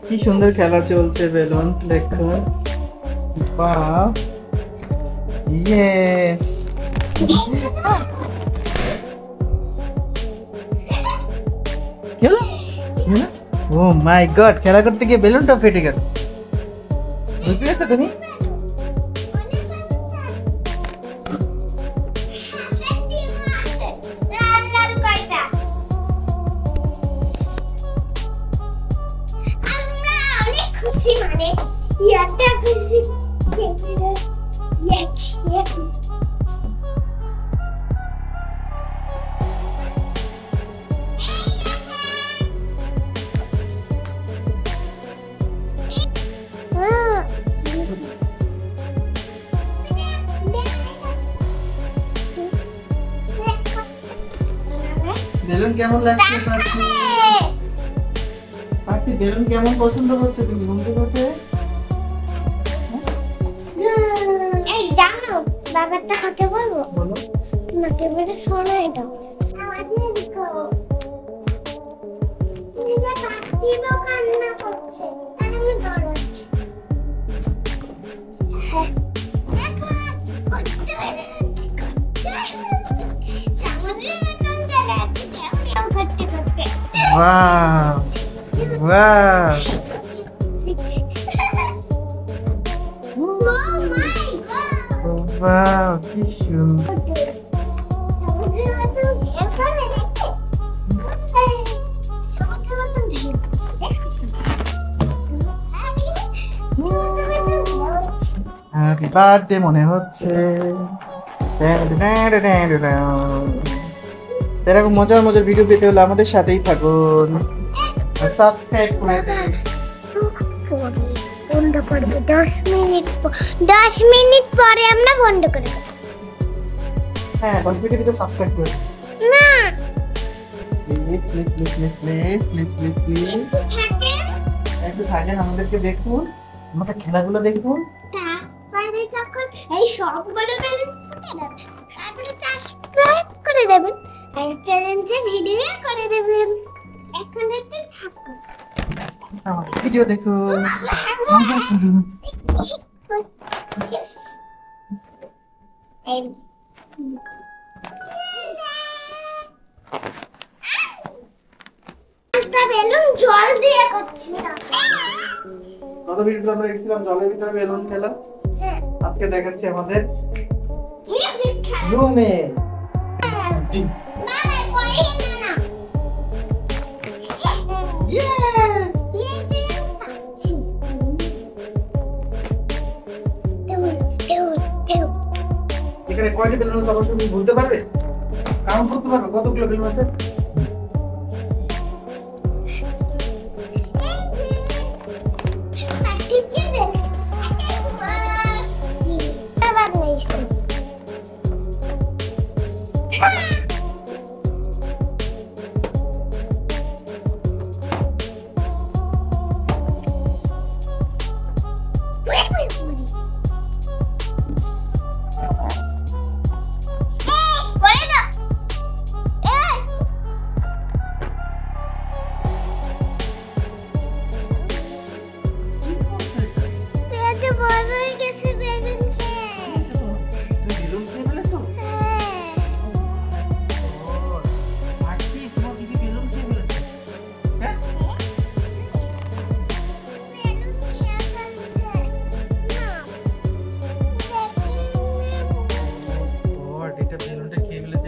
কি সুন্দর খেলা চলছে বেলুন দেখুন। বাহ ইয়েস ও মাই গড, খেলা করতে গিয়ে বেলুনটা ফেটে গেল। ভয় পেয়েছো তুমি? বেলুন কেমন লাগছে পার্থি? পার্থি বেলুন কেমন পছন্দ করছে তুমি বন্ধু করতে? এই জানো ব্যাপারটা কথা বলবো? বলো। তোমাকে বলে শোনাই দাও। আমাদের দেখো এটা পার্থি কান্না করছে, তাই আমি দৌড়াচ্ছি। দেখো করতে Wow! Wow! Oh my God! Wow! কি সুন্দর! হ্যাপি বার্থডে মনে হচ্ছে। এরকম মজার মজার ভিডিও পেতে হলে আমাদের সাথেই থাকুন। সাবস্ক্রাইব করে দিন। বন্ধ করবে 10 মিনিট পরে আমরা বন্ধ করে দেব। হ্যাঁ, ভিডিওটা সাবস্ক্রাইব করে দিন। না প্লিজ একটু থাকেন, আমাদেরকে দেখুন, আমাদের খেলাগুলো দেখুন। তারপরে যখন এই সবগুলো বেলুন ফুটে যাবে তারপরে সাবস্ক্রাইব করে দেবেন আর চ্যানেলে ভিডিও করে দেবেন। এখন একটু থাকুন, আমার ভিডিও দেখুন, মজা করুন। Yes. And বেলুন জল দিয়ে করছি না। কত ভিডিও আমরা দেখছিলাম জলের ভিতরে বেলুন খেলা। আজকে দেখাচ্ছি আমাদের রুমে। এখানে কয়টা বেলুন আছে অবশ্যই তুমি বলতে পারবে? কাউন্ট করতে পারবে কতগুলো বেলুন আছে?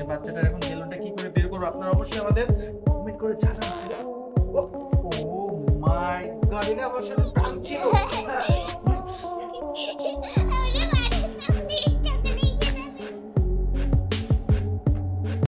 বাচ্চাটা এখন বেলুনটা কি করে বের করব আপনারা অবশ্যই আমাদের কমেন্ট করে জানান। ও মাই গড, এটা আমার সাথে প্রাণ ছিল।